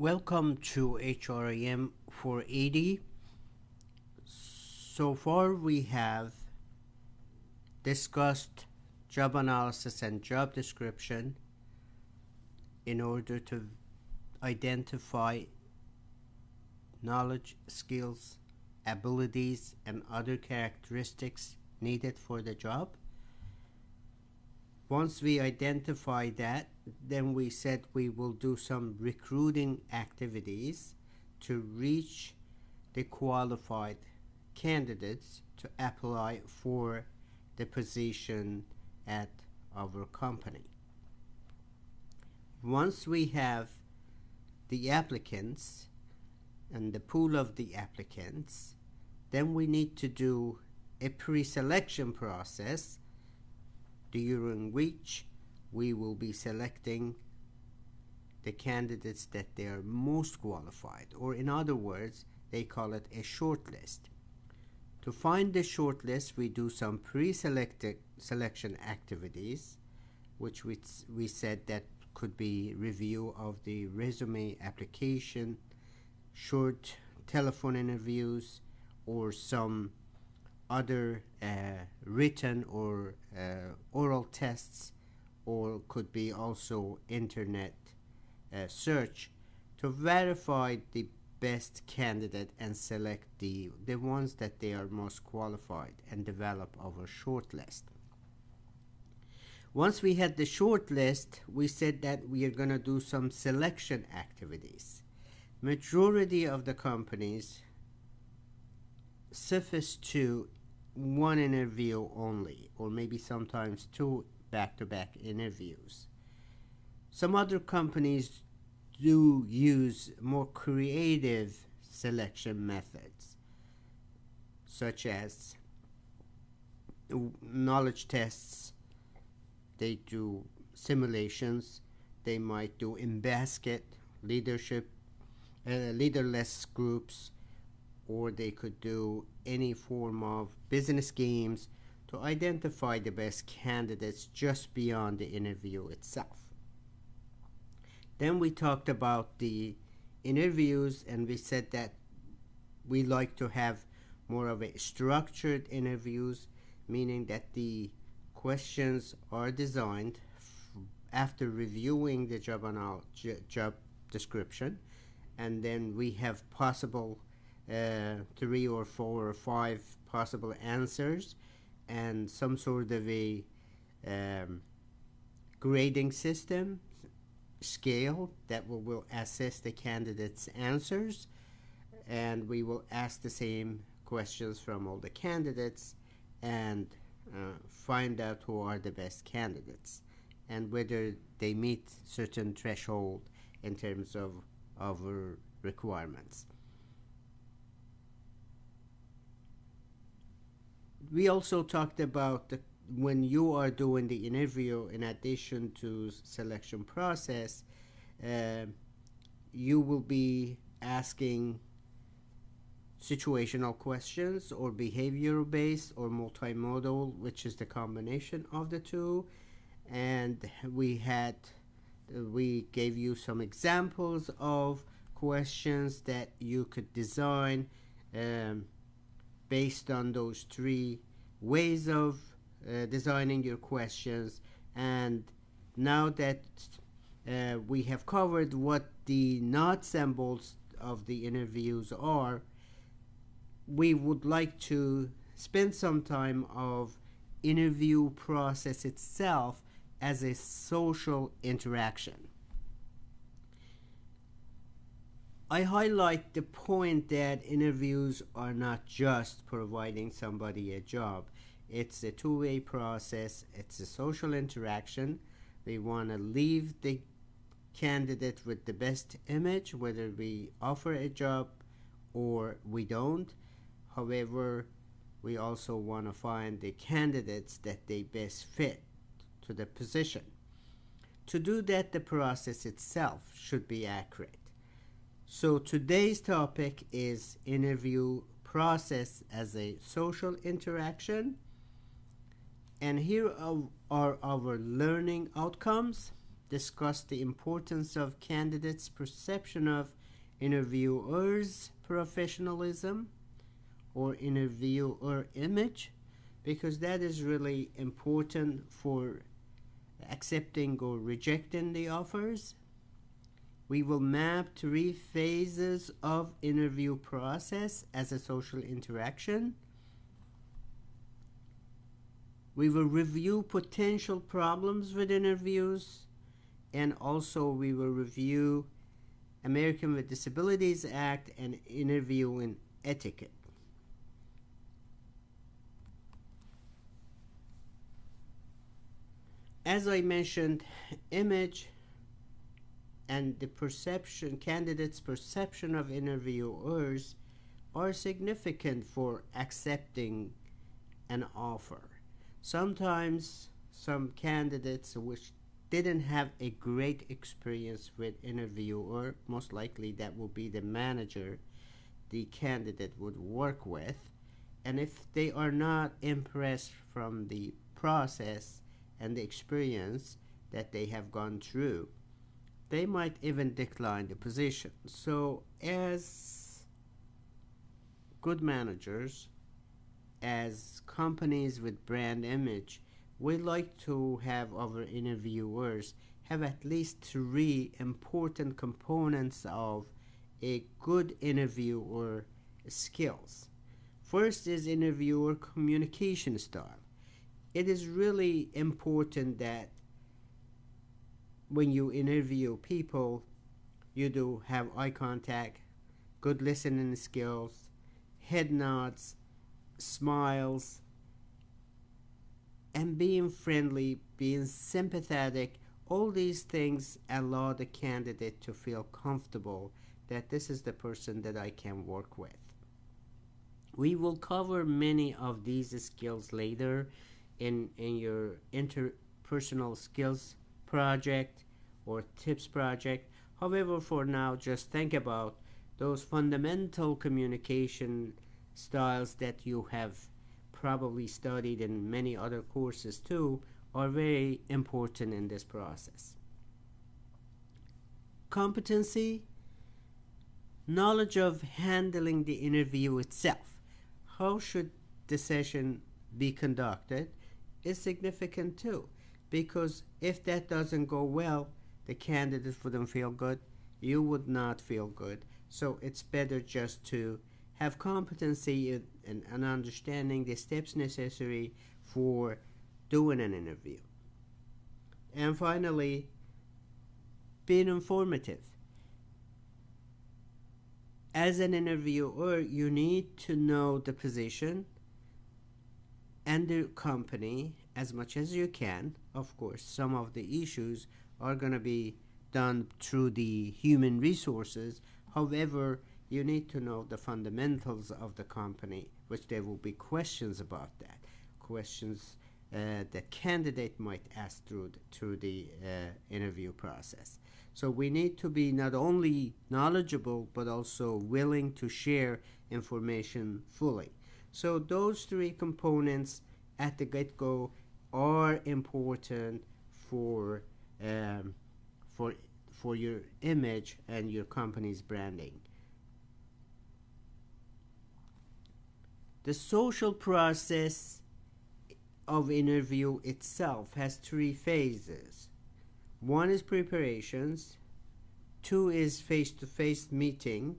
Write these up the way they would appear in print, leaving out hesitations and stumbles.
Welcome to HRIM 480. So far we have discussed job analysis and job description in order to identify knowledge, skills, abilities, and other characteristics needed for the job. Once we identify that, then we said we will do some recruiting activities to reach the qualified candidates to apply for the position at our company. Once we have the applicants and the pool of the applicants, then we need to do a pre-selection process during which we will be selecting the candidates that they are most qualified, or in other words, they call it a shortlist. To find the shortlist, we do some pre-selection activities, which we said that could be review of the resume application, short telephone interviews, or some other written or oral tests, or could be also internet search to verify the best candidate and select the ones that they are most qualified and develop our short list. Once we had the short list, we said that we are going to do some selection activities. Majority of the companies suffice to one interview only, or maybe sometimes two back-to-back interviews. Some other companies do use more creative selection methods, such as knowledge tests. They do simulations. They might do in-basket leadership, leaderless groups, or they could do any form of business games to identify the best candidates just beyond the interview itself. Then we talked about the interviews, and we said that we like to have more of a structured interviews, meaning that the questions are designed after reviewing the job description, and then we have possible 3 or 4 or 5 possible answers and some sort of a grading system scale that will assess the candidates' answers, and we will ask the same questions from all the candidates and find out who are the best candidates and whether they meet certain threshold in terms of our requirements. We also talked about when you are doing the interview, in addition to selection process, you will be asking situational questions or behavioral based or multimodal, which is the combination of the two. And we gave you some examples of questions that you could design based on those 3 ways of designing your questions. And now that we have covered what the nuts and bolts of the interviews are, we would like to spend some time of interview process itself as a social interaction. I highlight the point that interviews are not just providing somebody a job. It's a two-way process. It's a social interaction. We want to leave the candidate with the best image, whether we offer a job or we don't. However, we also want to find the candidates that they best fit to the position. To do that, the process itself should be accurate. So today's topic is interview process as a social interaction. And here are our learning outcomes. discuss the importance of candidates' perception of interviewers' professionalism or interviewer image, because that is really important for accepting or rejecting the offers. We will map 3 phases of interview process as a social interaction. We will review potential problems with interviews, and also we will review American with Disabilities Act and interviewing etiquette. As I mentioned, image and the perception, candidates' perception of interviewers are significant for accepting an offer. Sometimes some candidates which didn't have a great experience with interviewer, most likely that will be the manager the candidate would work with, and if they are not impressed from the process and the experience that they have gone through, they might even decline the position. So as good managers, as companies with brand image, we like to have our interviewers have at least 3 important components of a good interviewer skills. First is interviewer communication style. It is really important that when you interview people, you do have eye contact, good listening skills, head nods, smiles, and being friendly, being sympathetic. All these things allow the candidate to feel comfortable that this is the person that I can work with. We will cover many of these skills later in your interpersonal skills project or tips project. However, for now, just think about those fundamental communication styles that you have probably studied in many other courses too, are very important in this process. Competency, knowledge of handling the interview itself. How should the session be conducted is significant too, because if that doesn't go well, the candidate wouldn't feel good, you would not feel good. So it's better just to have competency and understanding the steps necessary for doing an interview. And finally, being informative. As an interviewer, you need to know the position and the company as much as you can. Of course, some of the issues are going to be done through the human resources. However, you need to know the fundamentals of the company, which there will be questions about that. Questions the candidate might ask through the interview process. So we need to be not only knowledgeable, but also willing to share information fully. So those 3 components at the get-go are important for your image and your company's branding. The social process of interview itself has 3 phases. 1 is preparations, 2 is face-to-face meeting,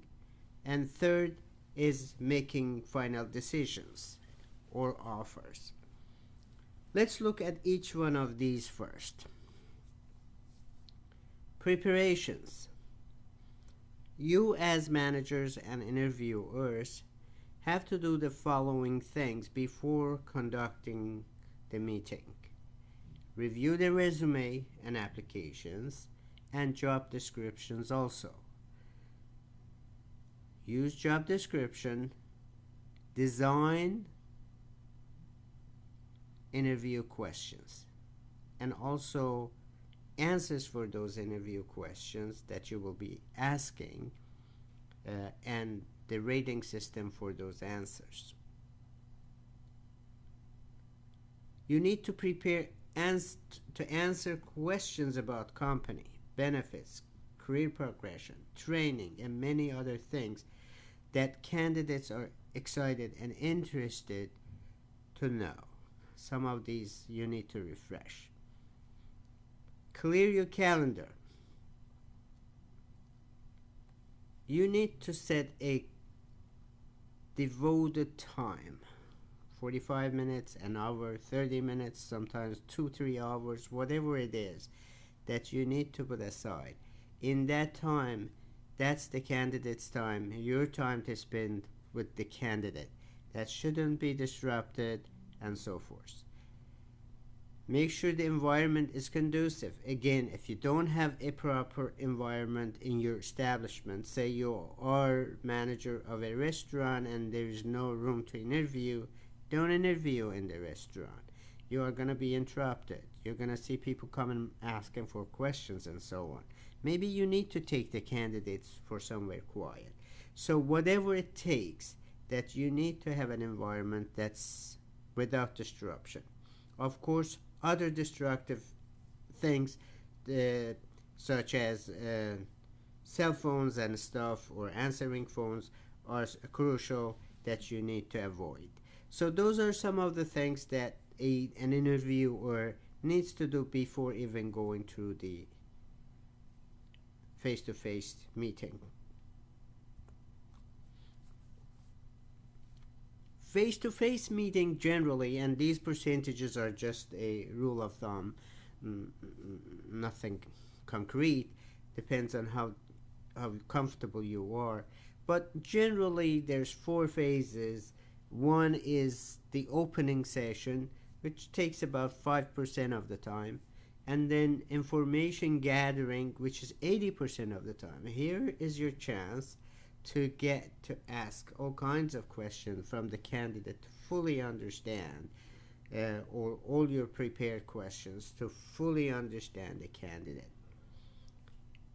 and 3rd is making final decisions or offers. Let's look at each one of these first. Preparations. You as managers and interviewers have to do the following things before conducting the meeting. Review the resume and applications and job descriptions also. Use job description, design interview questions, and also answers for those interview questions that you will be asking, and the rating system for those answers. You need to prepare to answer questions about company, benefits, career progression, training, and many other things that candidates are excited and interested to know. Some of these you need to refresh. Clear your calendar. You need to set a devoted time, 45 minutes, an hour, 30 minutes, sometimes 2-3 hours, whatever it is that you need to put aside. In that time, that's the candidate's time, your time to spend with the candidate. That shouldn't be disrupted, and so forth. Make sure the environment is conducive. Again, if you don't have a proper environment in your establishment, say you are manager of a restaurant and there is no room to interview, don't interview in the restaurant. You are going to be interrupted. You're going to see people coming asking for questions and so on. Maybe you need to take the candidates for somewhere quiet. So whatever it takes, that you need to have an environment that's without disruption. Of course, other destructive things such as cell phones and stuff or answering phones are crucial that you need to avoid. So those are some of the things that an interviewer needs to do before even going through the face-to-face meeting. Face-to-face meeting generally, and these percentages are just a rule of thumb, nothing concrete, depends on how comfortable you are. But generally there's 4 phases. One is the opening session, which takes about 5% of the time, and then information gathering, which is 80% of the time. Here is your chance to get to ask all kinds of questions from the candidate to fully understand, or all your prepared questions to fully understand the candidate.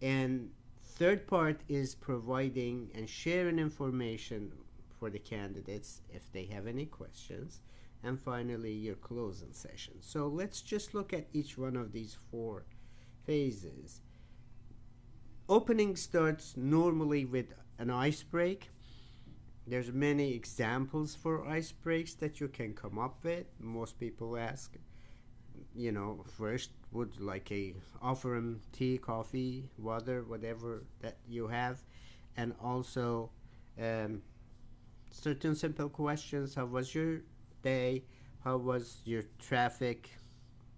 And third part is providing and sharing information for the candidates if they have any questions. And finally, your closing session. So let's just look at each one of these 4 phases. Opening starts normally with an ice break. There's many examples for ice breaks that you can come up with. Most people ask, first would offer them tea, coffee, water, whatever that you have, and also certain simple questions. How was your day? How was your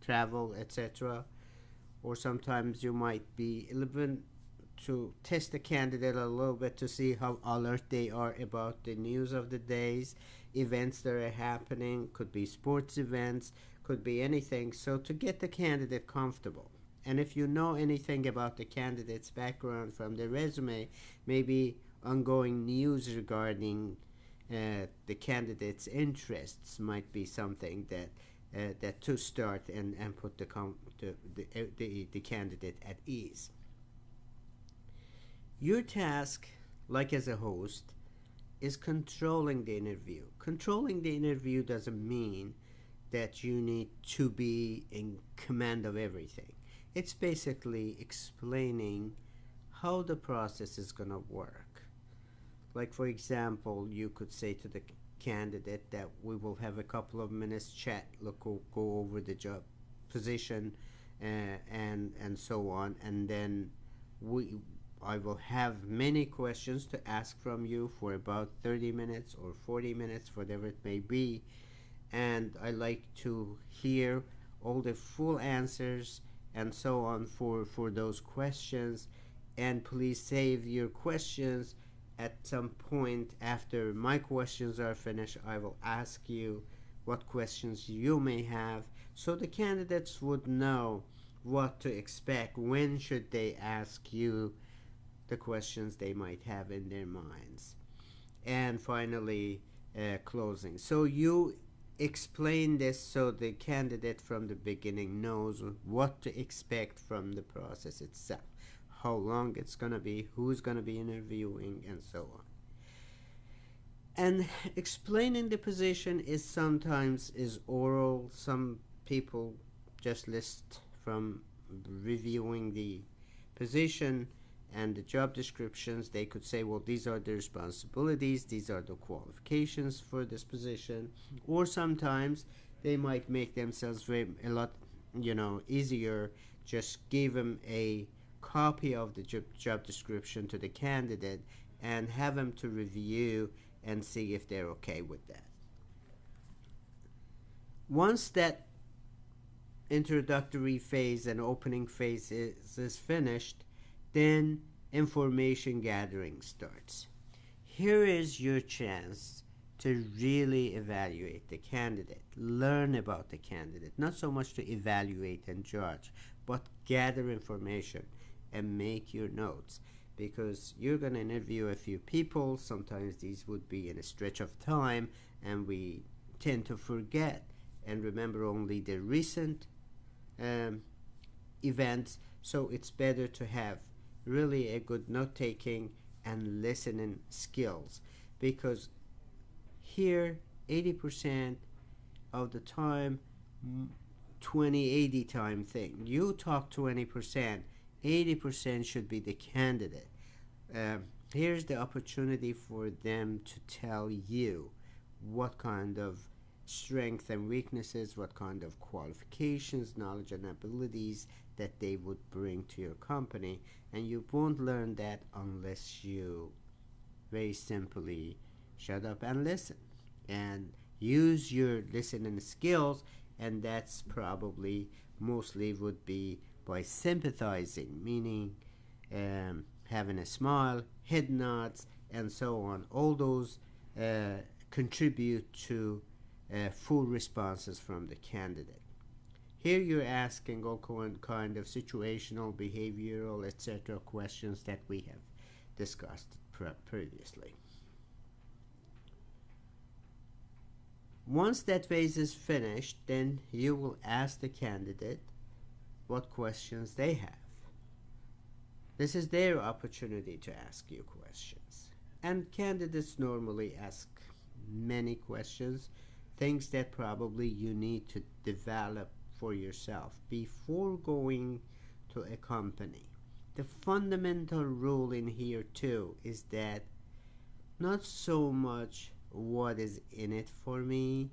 travel, etc.? Or sometimes you might be even to test the candidate a little bit to see how alert they are about the news of the days, events that are happening, could be sports events, could be anything, so to get the candidate comfortable. And if you know anything about the candidate's background from the resume, maybe ongoing news regarding the candidate's interests might be something that to start and put the candidate at ease. Your task, like as a host, is controlling the interview. Controlling the interview doesn't mean that you need to be in command of everything. It's basically explaining how the process is going to work. Like, for example, you could say to the candidate that we will have a couple of minutes chat, go over the job position and so on, and then I will have many questions to ask from you for about 30 minutes or 40 minutes, whatever it may be, and I like to hear all the full answers and so on for those questions. And please save your questions. At some point after my questions are finished, I will ask you what questions you may have, so the candidates would know what to expect. When should they ask you the questions they might have in their minds. And finally, closing. So you explain this so the candidate from the beginning knows what to expect from the process itself, how long it's going to be, who's going to be interviewing, and so on. And explaining the position is sometimes oral. Some people just list from reviewing the position and the job descriptions. They could say, well, these are the responsibilities, these are the qualifications for this position. Or sometimes they might make themselves a lot easier. Just give them a copy of the job description to the candidate and have them to review and see if they're okay with that. Once that introductory phase and opening phase is finished, then information gathering starts. Here is your chance to really evaluate the candidate, learn about the candidate, not so much to evaluate and judge, but gather information and make your notes, because you're going to interview a few people. Sometimes these would be in a stretch of time, and we tend to forget and remember only the recent events. So it's better to have really a good note-taking and listening skills, because here 80% of the time, 20-80 time thing. You talk 20%, 80% should be the candidate. Here's the opportunity for them to tell you what kind of strengths and weaknesses, what kind of qualifications, knowledge and abilities that they would bring to your company. And you won't learn that unless you very simply shut up and listen and use your listening skills. And that's probably mostly would be by sympathizing, meaning having a smile, head nods, and so on. All those contribute to full responses from the candidate. Here you're asking all kind of situational, behavioral, etc. questions that we have discussed previously. Once that phase is finished, then you will ask the candidate what questions they have. This is their opportunity to ask you questions. And candidates normally ask many questions, things that probably you need to develop for yourself before going to a company. The fundamental rule in here too is that not so much what is in it for me.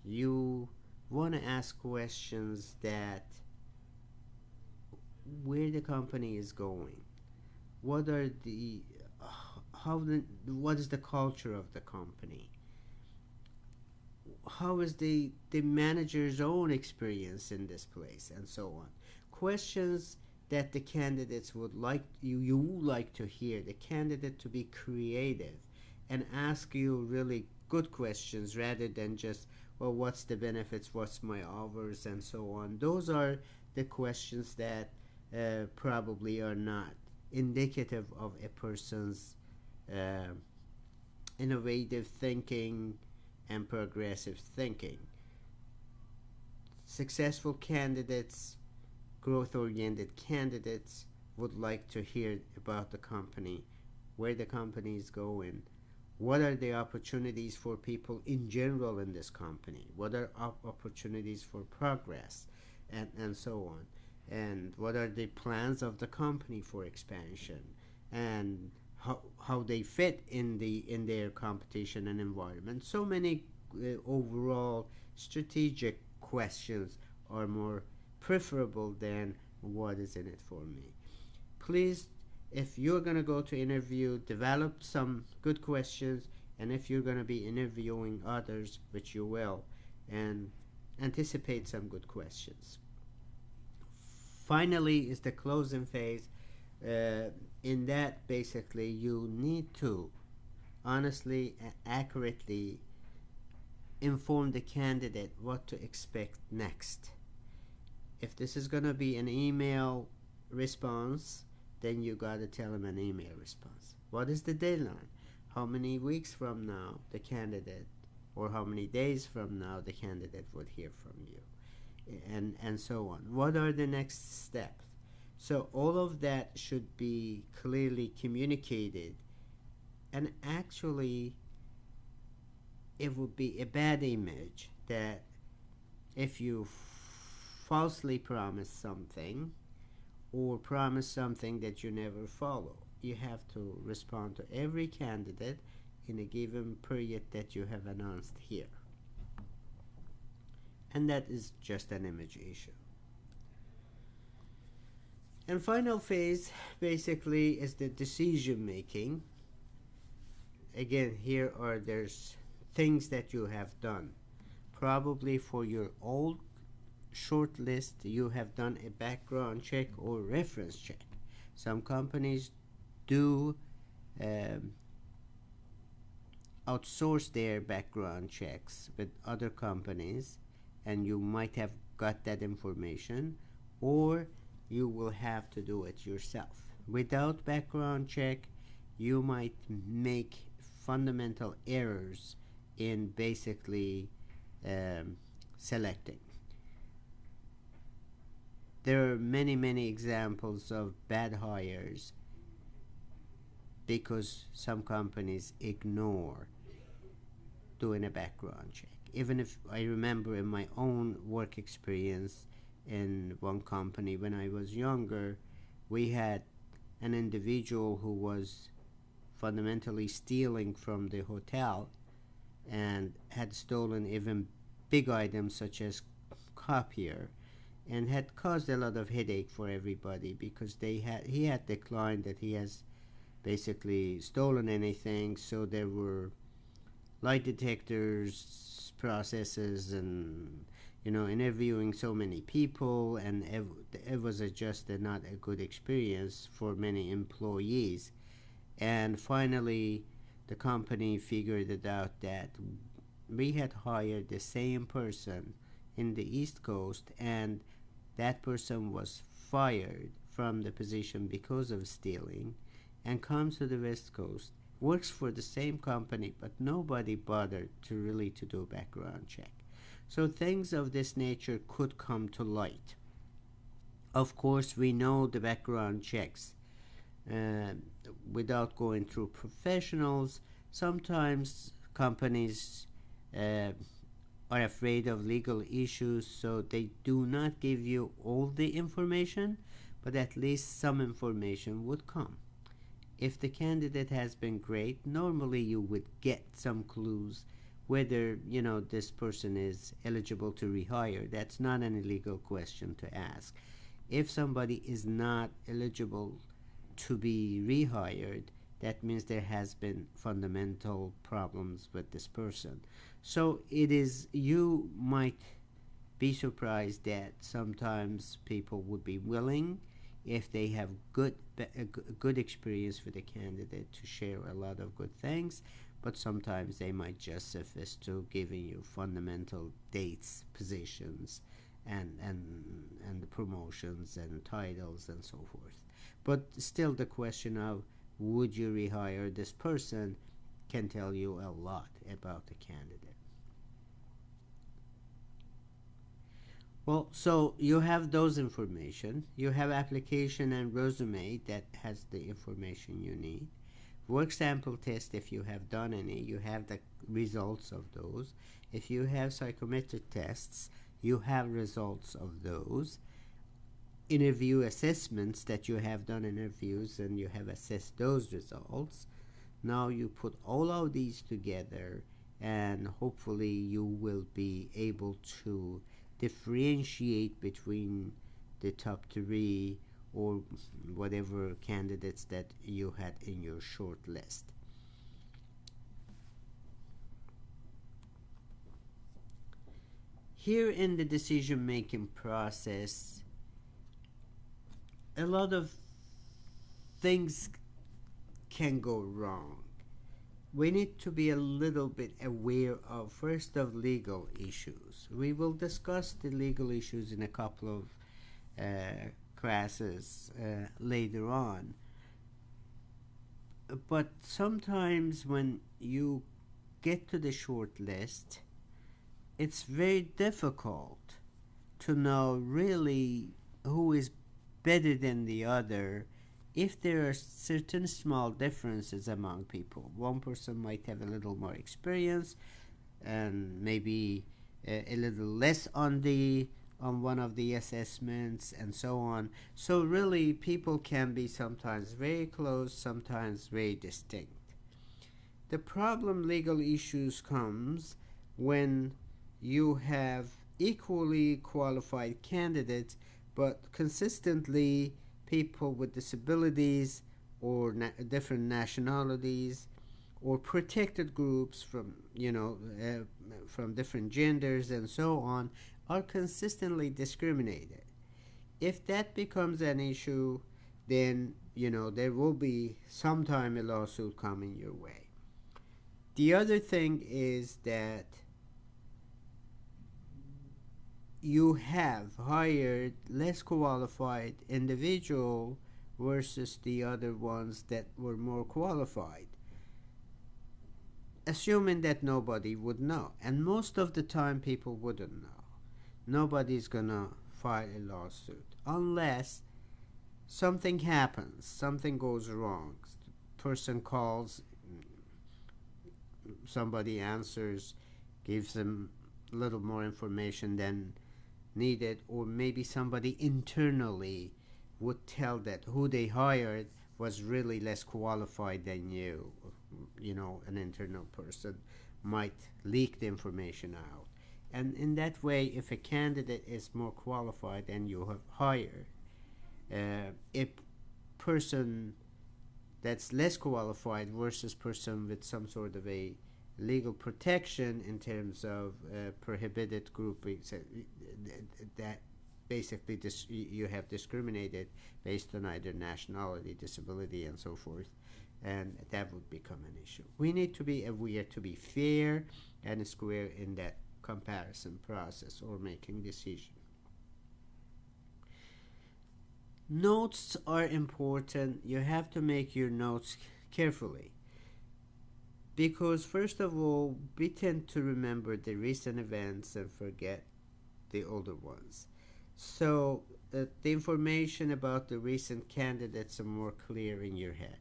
You want to ask questions that where the company is going, what are the what is the culture of the company, how is the manager's own experience in this place, and so on. Questions that the candidates would like you like to hear, the candidate to be creative and ask you really good questions rather than just, well, what's the benefits, what's my hours, and so on. Those are the questions that probably are not indicative of a person's innovative thinking and progressive thinking. Successful candidates, growth-oriented candidates would like to hear about the company, where the company is going, what are the opportunities for people in general in this company, what are opportunities for progress, and so on, and what are the plans of the company for expansion, and how they fit in their competition and environment. So many overall strategic questions are more preferable than what is in it for me. Please, if you're going to go to interview, develop some good questions, and if you're going to be interviewing others, which you will, and anticipate some good questions. Finally is the closing phase. In that, basically, you need to honestly and accurately inform the candidate what to expect next. If this is going to be an email response, then you got to tell them an email response. What is the deadline? How many weeks from now the candidate, or how many days from now the candidate would hear from you, and so on. What are the next steps? So all of that should be clearly communicated, and actually it would be a bad image that if you falsely promise something or promise something that you never follow. You have to respond to every candidate in a given period that you have announced here. And that is just an image issue. And final phase basically is the decision making. Again, here are there's things that you have done. Probably for your old short list, you have done a background check or reference check. Some companies do outsource their background checks with other companies, and you might have got that information, or you will have to do it yourself. Without background check, you might make fundamental errors in basically selecting. There are many examples of bad hires because some companies ignore doing a background check. Even if I remember in my own work experience in one company when I was younger, we had an individual who was fundamentally stealing from the hotel and had stolen even big items such as copier, and had caused a lot of headache for everybody because he had declined that he has basically stolen anything. So there were lie detectors processes and interviewing so many people, and it was just not a good experience for many employees. And finally the company figured it out that we had hired the same person in the East Coast, and that person was fired from the position because of stealing, and comes to the West Coast, works for the same company, but nobody bothered to do a background check. So things of this nature could come to light. Of course, we know the background checks without going through professionals. Sometimes companies are afraid of legal issues, so they do not give you all the information, but at least some information would come. If the candidate has been great, normally you would get some clues whether this person is eligible to rehire. That's not an illegal question to ask. If somebody is not eligible to be rehired, that means there has been fundamental problems with this person. So you might be surprised that sometimes people would be willing, if they have good experience with a candidate, to share a lot of good things, but sometimes they might just suffice to giving you fundamental dates, positions, and the promotions and titles and so forth. But still, the question of would you rehire this person can tell you a lot about the candidate. Well, so you have those information. You have application and resume that has the information you need. Work sample test, if you have done any, you have the results of those. If you have psychometric tests, you have results of those. Interview assessments, that you have done interviews and you have assessed those results. Now you put all of these together, and hopefully you will be able to differentiate between the top 3 or whatever candidates that you had in your short list. Here in the decision-making process, a lot of things can go wrong. We need to be a little bit aware of, first, of legal issues. We will discuss the legal issues in a couple of classes later on. But sometimes when you get to the short list, it's very difficult to know really who is better than the other if there are certain small differences among people. One person might have a little more experience and maybe a little less on the on one of the assessments and so on. So really people can be sometimes very close, sometimes very distinct. The problem legal issues comes when you have equally qualified candidates but consistently people with disabilities or different nationalities or protected groups from from different genders and so on are consistently discriminated. If that becomes an issue, then there will be sometime a lawsuit coming your way. The other thing is that you have hired less qualified individual versus the other ones that were more qualified, assuming that nobody would know. And most of the time people wouldn't know. Nobody's gonna file a lawsuit unless something happens, something goes wrong. The person calls, somebody answers, gives them a little more information than needed, or maybe somebody internally would tell that who they hired was really less qualified than you. An internal person might leak the information out. And in that way, if a candidate is more qualified than you have hired, a person that's less qualified versus person with some sort of a legal protection in terms of prohibited grouping, that basically you have discriminated based on either nationality, disability, and so forth, and that would become an issue. We need to be aware to be fair and square in that comparison process or making decision. Notes are important. You have to make your notes carefully because, first of all, we tend to remember the recent events and forget the older ones. So the information about the recent candidates are more clear in your head.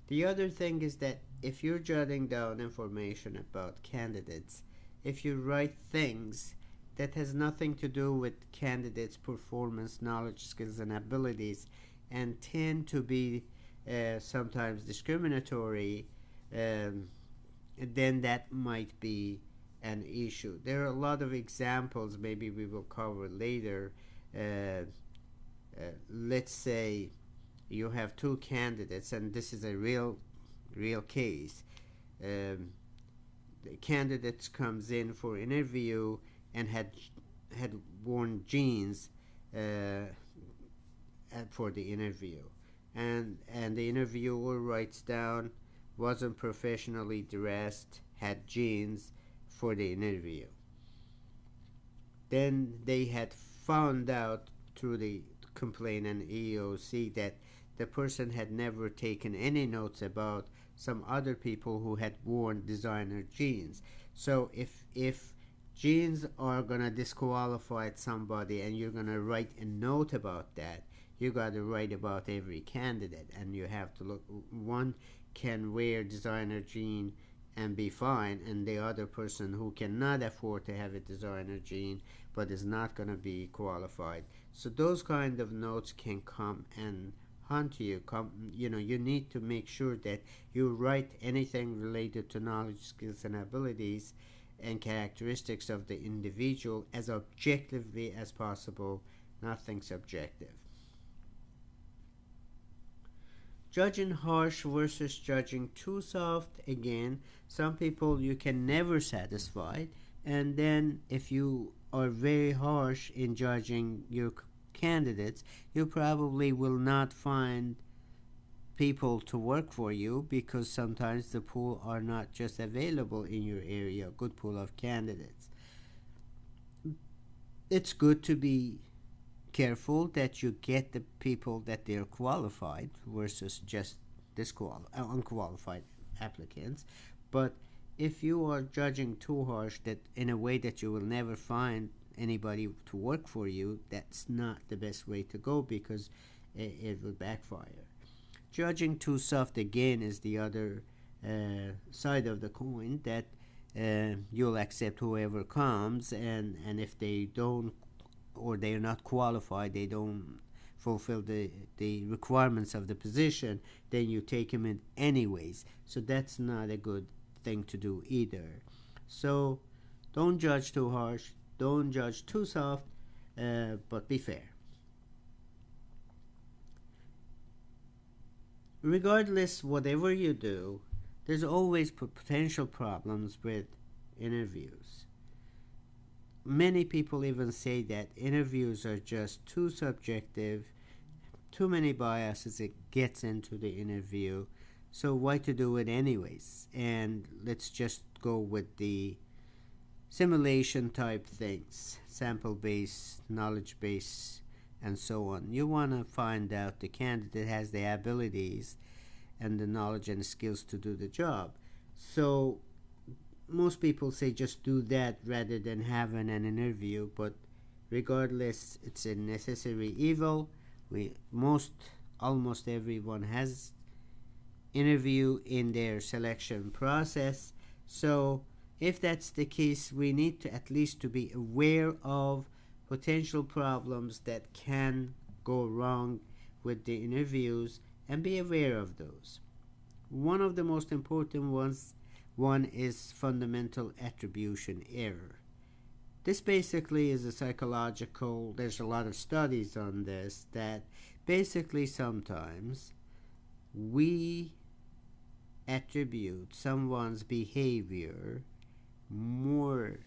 The other thing is that if you're jotting down information about candidates, if you write things that has nothing to do with candidates' performance, knowledge, skills, and abilities, and tend to be sometimes discriminatory, then that might be an issue. There are a lot of examples, maybe we will cover later. Let's say you have two candidates, and this is a real case. The candidate comes in for interview and had worn jeans for the interview, and the interviewer writes down wasn't professionally dressed, had jeans for the interview. Then they had found out through the complaint and EEOC that the person had never taken any notes about some other people who had worn designer jeans. So if jeans are gonna disqualify somebody and you're gonna write a note about that, you gotta write about every candidate, and you have to look. One can wear designer jean and be fine, and the other person who cannot afford to have a designer jean but is not going to be qualified. So those kind of notes can come and haunt you. You need to make sure that you write anything related to knowledge, skills, and abilities and characteristics of the individual as objectively as possible, nothing subjective. Judging harsh versus judging too soft. Again, some people you can never satisfy, and then if you are very harsh in judging your candidates, you probably will not find people to work for you, because sometimes the pool are not just available in your area, a good pool of candidates. It's good to be careful that you get the people that they're qualified versus just unqualified applicants. But if you are judging too harsh, that in a way that you will never find anybody to work for you, that's not the best way to go, because it will backfire. Judging too soft, again, is the other side of the coin, that you'll accept whoever comes, and if they don't or they're not qualified, they don't fulfill the requirements of the position, then you take them in anyways. So that's not a good thing to do either. So don't judge too harsh, don't judge too soft, but be fair. Regardless, whatever you do, there's always potential problems with interviews. Many people even say that interviews are just too subjective, too many biases it gets into the interview, so why to do it anyways? And let's just go with the simulation type things, sample based, knowledge based, and so on. You want to find out the candidate has the abilities and the knowledge and skills to do the job. So most people say just do that rather than having an interview, but regardless, it's a necessary evil. Almost everyone has interview in their selection process. So if that's the case, we need to at least to be aware of potential problems that can go wrong with the interviews and be aware of those. One of the most important one is fundamental attribution error. This basically is a psychological, there's a lot of studies on this, that basically sometimes we attribute someone's behavior more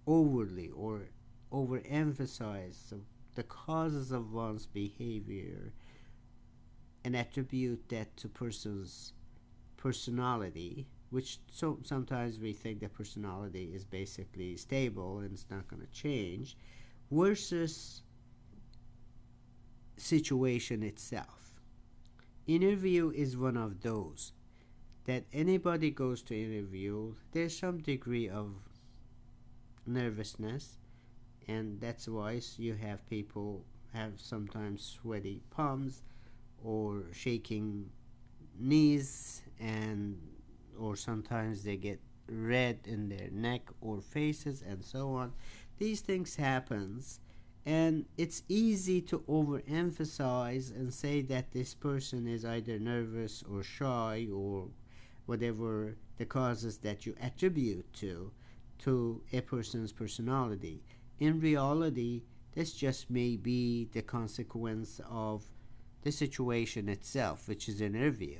overly or overemphasize the causes of one's behavior and attribute that to person's personality, which sometimes we think that personality is basically stable and it's not going to change, versus situation itself. Interview is one of those that anybody goes to interview, there's some degree of nervousness, and that's why you have people have sometimes sweaty palms or shaking knees, and or sometimes they get red in their neck or faces and so on. These things happens, and it's easy to overemphasize and say that this person is either nervous or shy or whatever the causes that you attribute to a person's personality. In reality, this just may be the consequence of the situation itself, which is an interview.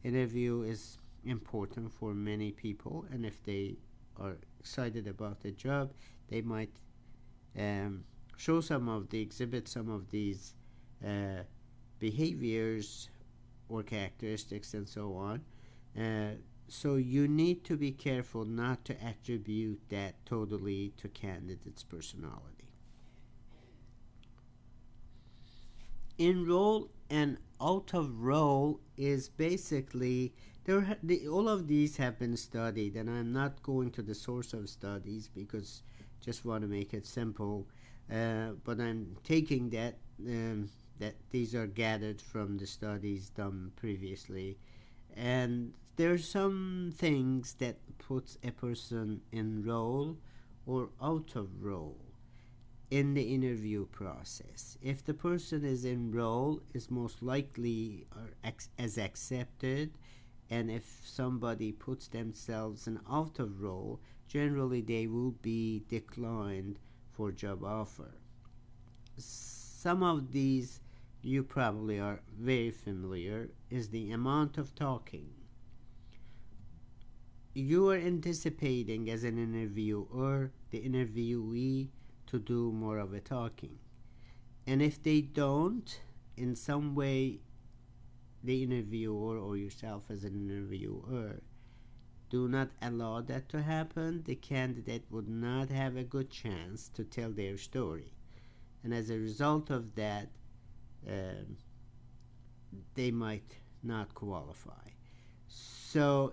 Interview is important for many people, and if they are excited about the job, they might exhibit some of these behaviors or characteristics and so on. So you need to be careful not to attribute that totally to candidate's personality. In role and out of role is basically all of these have been studied, and I'm not going to the source of studies because just want to make it simple, but I'm taking that these are gathered from the studies done previously, and there's some things that puts a person in role or out of role in the interview process. If the person is in role, is most likely as accepted, and if somebody puts themselves in out of role, generally they will be declined for job offer. Some of these you probably are very familiar is the amount of talking. You are anticipating as an interviewer the interviewee to do more of a talking, and if they don't, in some way, the interviewer or yourself as an interviewer do not allow that to happen, the candidate would not have a good chance to tell their story, and as a result of that, they might not qualify. So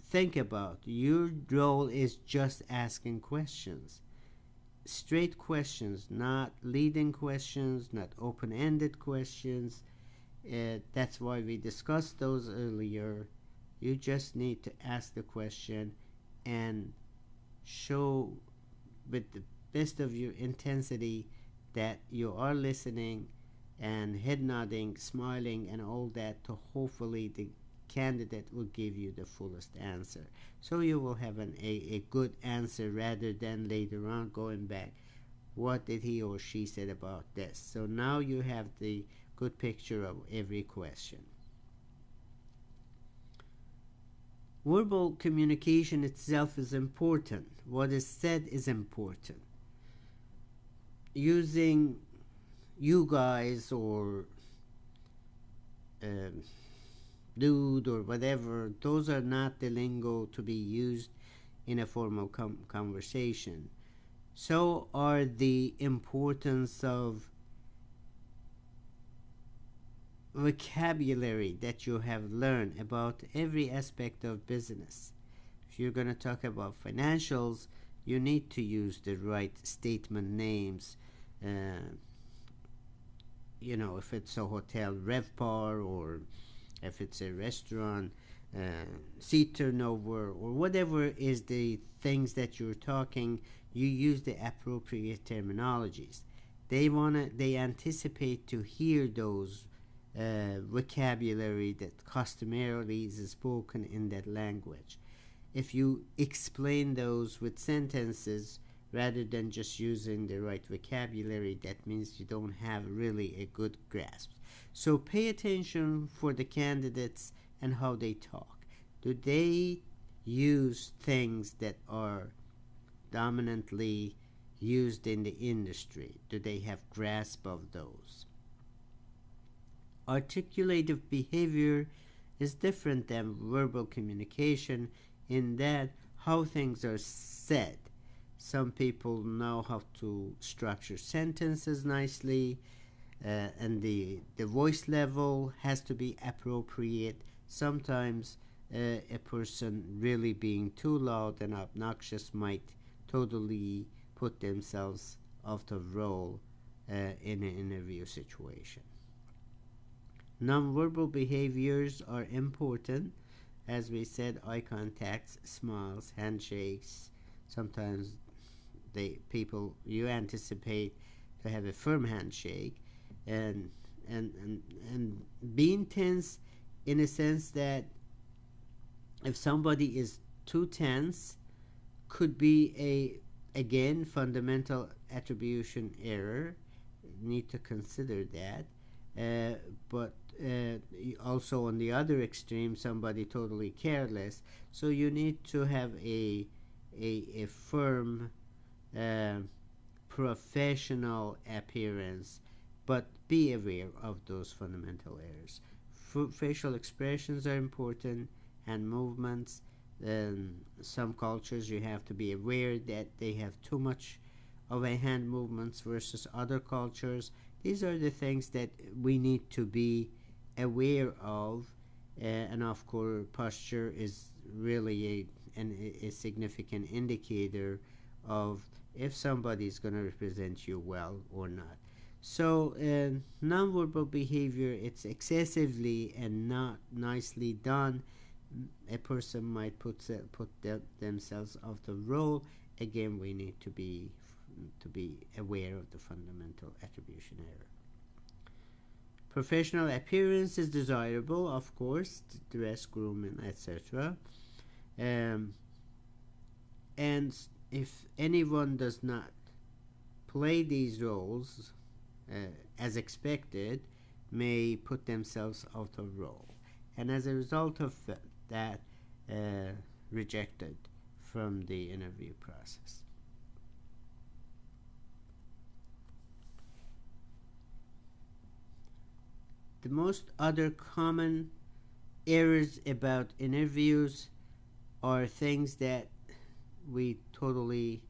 think about your role is just asking questions, straight questions, not leading questions, not open-ended questions. That's why we discussed those earlier. You just need to ask the question and show with the best of your intensity that you are listening and head nodding, smiling, and all that, to hopefully the candidate will give you the fullest answer. So you will have a good answer rather than later on going back, what did he or she said about this? So now you have the good picture of every question. Verbal communication itself is important. What is said is important. Using you guys or dude or whatever, those are not the lingo to be used in a formal conversation. So are the importance of vocabulary that you have learned about every aspect of business. If you're going to talk about financials, you need to use the right statement names. If it's a hotel, RevPAR, or if it's a restaurant, seat turnover, or whatever is the things that you're talking, you use the appropriate terminologies. They anticipate to hear those vocabulary that customarily is spoken in that language. If you explain those with sentences rather than just using the right vocabulary, that means you don't have really a good grasp. So pay attention for the candidates and how they talk. Do they use things that are dominantly used in the industry? Do they have grasp of those? Articulative behavior is different than verbal communication in that how things are said. Some people know how to structure sentences nicely, and the voice level has to be appropriate. Sometimes a person really being too loud and obnoxious might totally put themselves out of role in an interview situation. Nonverbal behaviors are important. As we said, eye contacts, smiles, handshakes. Sometimes you anticipate to have a firm handshake, and being tense in a sense that if somebody is too tense, could be again fundamental attribution error. Need to consider that. But also on the other extreme, somebody totally careless. So you need to have a firm, professional appearance, but be aware of those fundamental errors. Facial expressions are important, hand movements. Some cultures you have to be aware that they have too much of a hand movements versus other cultures. These are the things that we need to be aware of, and of course posture is really a significant indicator of if somebody is going to represent you well or not. So nonverbal behavior, it's excessively and not nicely done, a person might put themselves out of role. Again, we need to be aware of the fundamental attribution error. Professional appearance is desirable, of course, dress, grooming, etc. And if anyone does not play these roles as expected, may put themselves out of role, and as a result of that, rejected from the interview process. The most other common errors about interviews are things that we totally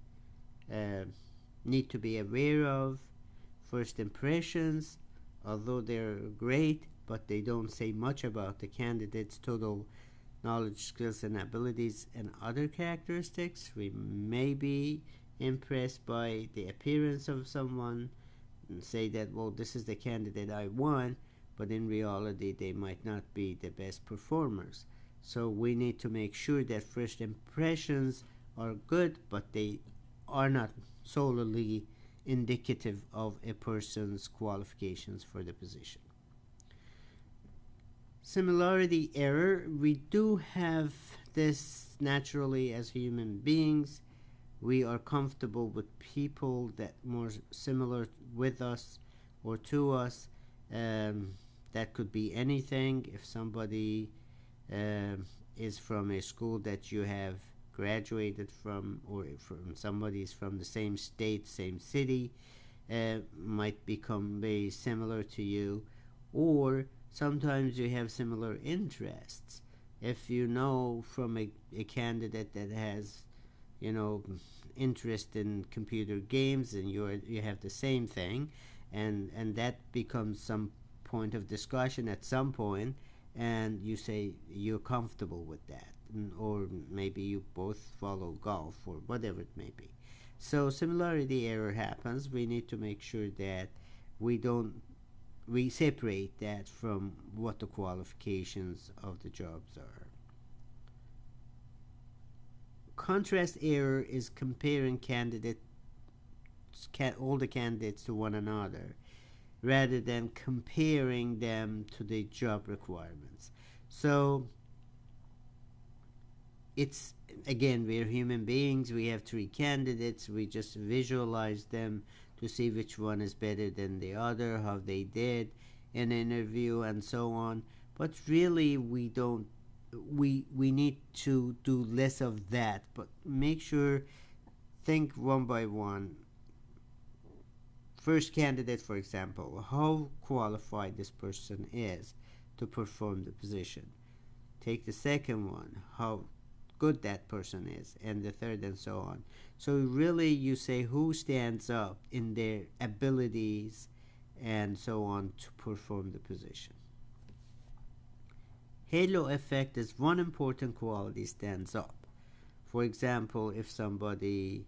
need to be aware of. First impressions, although they're great, but they don't say much about the candidate's total knowledge, skills, and abilities and other characteristics. We may be impressed by the appearance of someone and say that, well, this is the candidate I want, but in reality they might not be the best performers. So we need to make sure that first impressions are good, but they are not solely indicative of a person's qualifications for the position. Similarity error, we do have this naturally as human beings. We are comfortable with people that more similar with us or to us. That could be anything. If somebody is from a school that you have graduated from, or from somebody is from the same state, same city, might become very similar to you. Or sometimes you have similar interests. If you know from a candidate that has, interest in computer games, and you have the same thing, and that becomes some point of discussion at some point, and you say you're comfortable with that, or maybe you both follow golf or whatever it may be. So similarity error happens. We need to make sure that we separate that from what the qualifications of the jobs are. Contrast error is comparing all the candidates to one another rather than comparing them to the job requirements. So it's, again, we're human beings. We have 3 candidates. We just visualize them to see which one is better than the other, how they did in an interview, and so on. But really, we need to do less of that, but make sure, think one by one. First candidate, for example, how qualified this person is to perform the position. Take the second one, how good that person is, and the third, and so on. So really you say who stands up in their abilities and so on to perform the position. Halo effect is one important quality stands up. For example, if somebody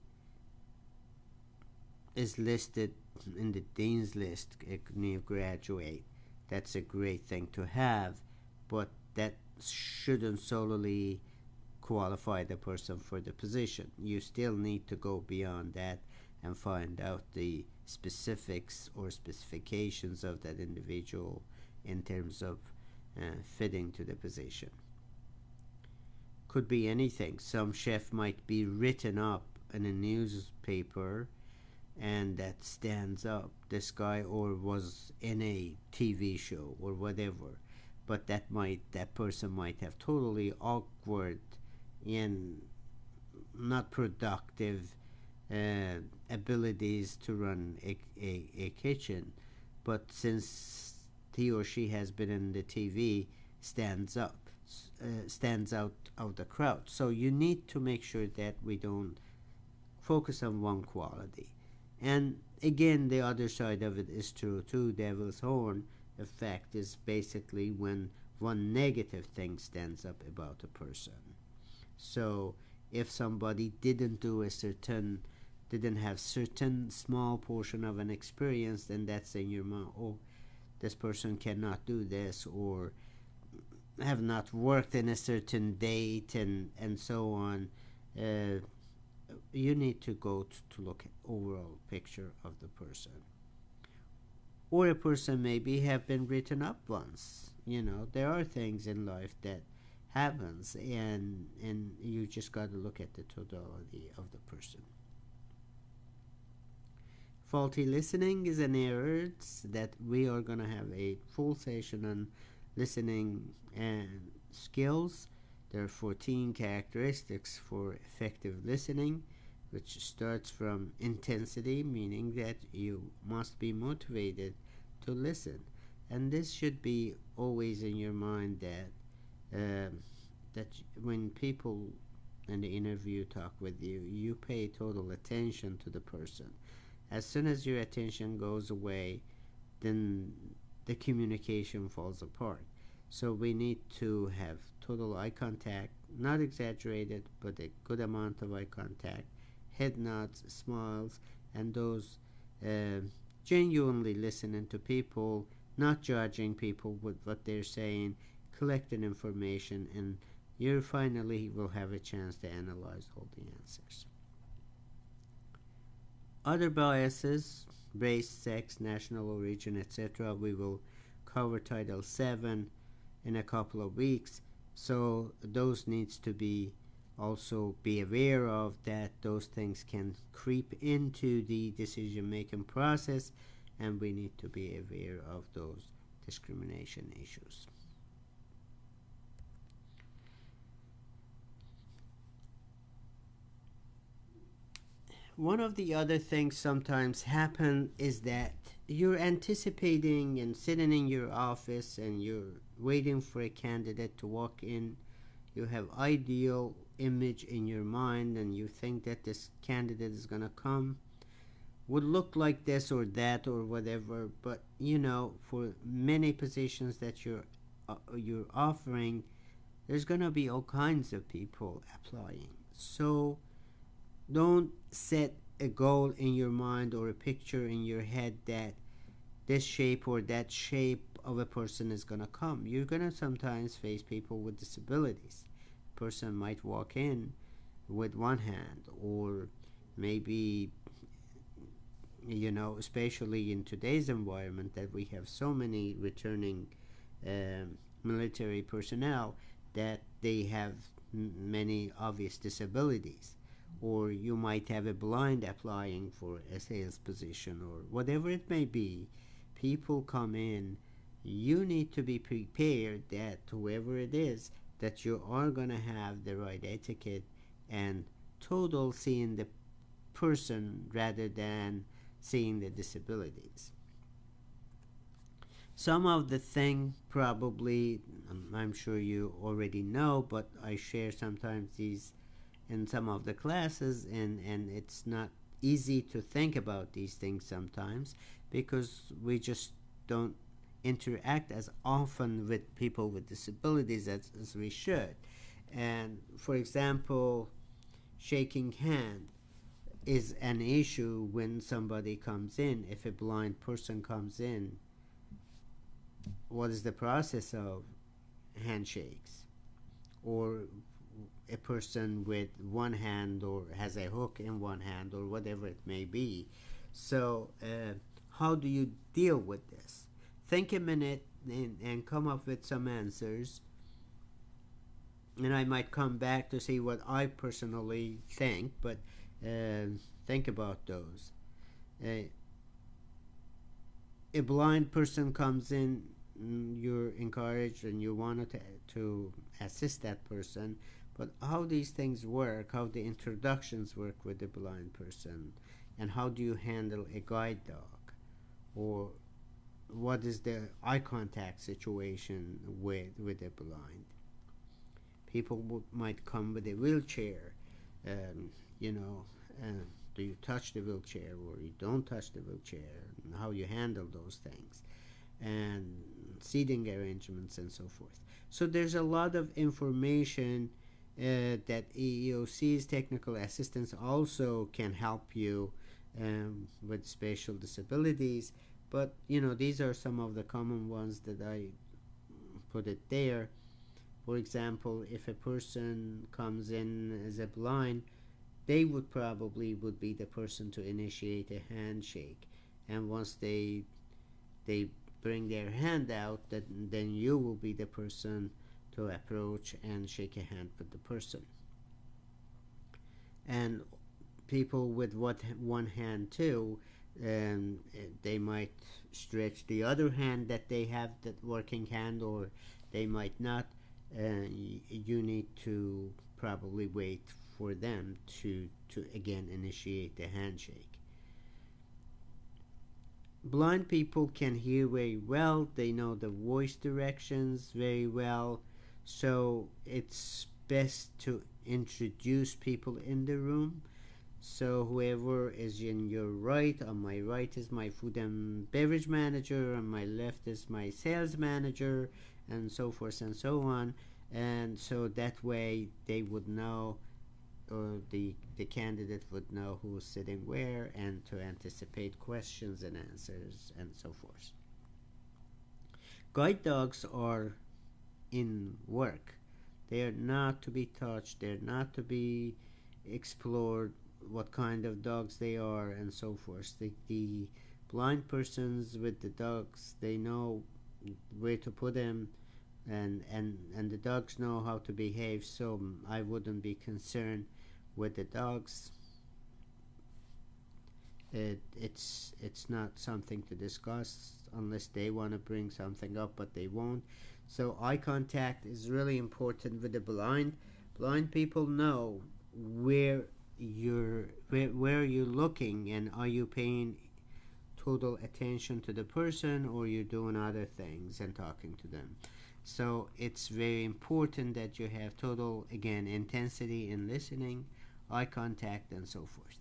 is listed in the dean's list, a new graduate, that's a great thing to have, but that shouldn't solely qualify the person for the position. You still need to go beyond that and find out the specifics or specifications of that individual in terms of fitting to the position. Could be anything. Some chef might be written up in a newspaper and that stands up, this guy, or was in a TV show or whatever, but that person might have totally awkward and not productive abilities to run a kitchen, but since he or she has been in the TV, stands out of the crowd. So you need to make sure that we don't focus on one quality. And again, the other side of it is true too. Devil's horn effect is basically when one negative thing stands up about a person. So if somebody didn't have certain small portion of an experience, then that's in your mind, oh, this person cannot do this, or have not worked in a certain date, and so on. You need to go to look at overall picture of the person. Or a person maybe have been written up once. There are things in life that happens, and you just got to look at the totality of the person. Faulty listening is an error that we are going to have a full session on listening and skills. There are 14 characteristics for effective listening, which starts from intensity, meaning that you must be motivated to listen. And this should be always in your mind, that when people in the interview talk with you, you pay total attention to the person. As soon as your attention goes away, then the communication falls apart. So we need to have total eye contact, not exaggerated, but a good amount of eye contact, head nods, smiles, and those genuinely listening to people, not judging people with what they're saying, collecting information, and you finally will have a chance to analyze all the answers. Other biases, race, sex, national origin, etc., we will cover Title 7 in a couple of weeks. So those needs to be also be aware of, that those things can creep into the decision making process, and we need to be aware of those discrimination issues. One of the other things sometimes happen is that you're anticipating and sitting in your office and you're waiting for a candidate to walk in. You have ideal image in your mind and you think that this candidate is going to come, would look like this or that or whatever, but for many positions that you're offering, there's going to be all kinds of people applying. So don't set a goal in your mind or a picture in your head that this shape or that shape of a person is going to come. You're going to sometimes face people with disabilities. A person might walk in with one hand, or maybe, especially in today's environment that we have so many returning military personnel, that they have many obvious disabilities. Or you might have a blind applying for a sales position, or whatever it may be. People come in, you need to be prepared that whoever it is, that you are going to have the right etiquette and total seeing the person rather than seeing the disabilities. Some of the thing probably I'm sure you already know, but I share sometimes these in some of the classes, and it's not easy to think about these things sometimes because we just don't interact as often with people with disabilities as we should. And for example, shaking hand is an issue when somebody comes in. If a blind person comes in, what is the process of handshakes? Or a person with one hand or has a hook in one hand or whatever it may be. So how do you deal with this? Think a minute and come up with some answers, and I might come back to see what I personally think, but think about those. A blind person comes in, you're encouraged and you want to assist that person, but how these things work, how the introductions work with the blind person, and how do you handle a guide dog, or what is the eye contact situation with the blind. People might come with a wheelchair, do you touch the wheelchair or you don't touch the wheelchair, and how you handle those things, and seating arrangements and so forth. So there's a lot of information that EEOC's technical assistance also can help you with special disabilities. But these are some of the common ones that I put it there. For example, if a person comes in as a blind, they would be the person to initiate a handshake, and once they bring their hand out, then you will be the person to approach and shake a hand with the person. And people with one hand too, they might stretch the other hand that they have, that working hand, or they might not. You need to probably wait for them to again initiate the handshake. Blind people can hear very well. They know the voice directions very well. So it's best to introduce people in the room. So whoever is in your right, on my right is my food and beverage manager, on my left is my sales manager, and so forth and so on. And so that way they would know, or the candidate would know who's sitting where, and to anticipate questions and answers and so forth. Guide dogs are in work. They are not to be touched. They're not to be explored what kind of dogs they are and so forth. The blind persons with the dogs, they know where to put them, and the dogs know how to behave, so I wouldn't be concerned with the dogs. It's not something to discuss unless they want to bring something up, but they won't. So eye contact is really important with the blind people know where where you're looking, and are you paying total attention to the person, or you're doing other things and talking to them. So it's very important that you have total, again, intensity in listening, eye contact, and so forth.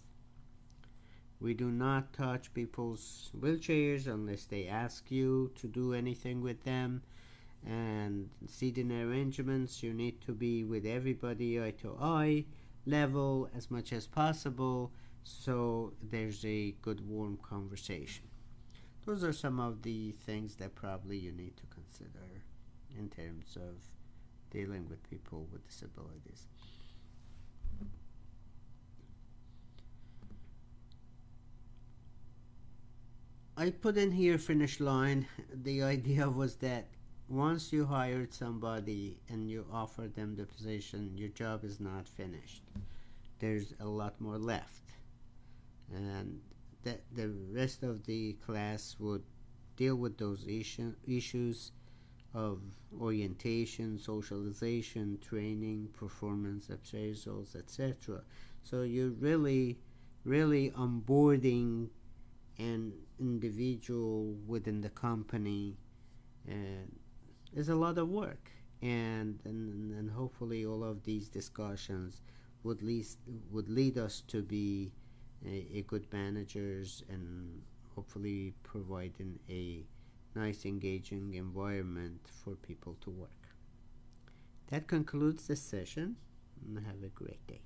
We do not touch people's wheelchairs unless they ask you to do anything with them. And seating arrangements, you need to be with everybody eye to eye level as much as possible, so there's a good warm conversation. Those are some of the things that probably you need to consider in terms of dealing with people with disabilities. I put in here finish line. The idea was that once you hired somebody and you offer them the position, your job is not finished. There's a lot more left. And that the rest of the class would deal with those issues of orientation, socialization, training, performance appraisals, etc. So you're really onboarding an individual within the company, and it's a lot of work. And hopefully all of these discussions would lead us to be a good managers, and hopefully providing a nice engaging environment for people to work. That concludes the session, and have a great day.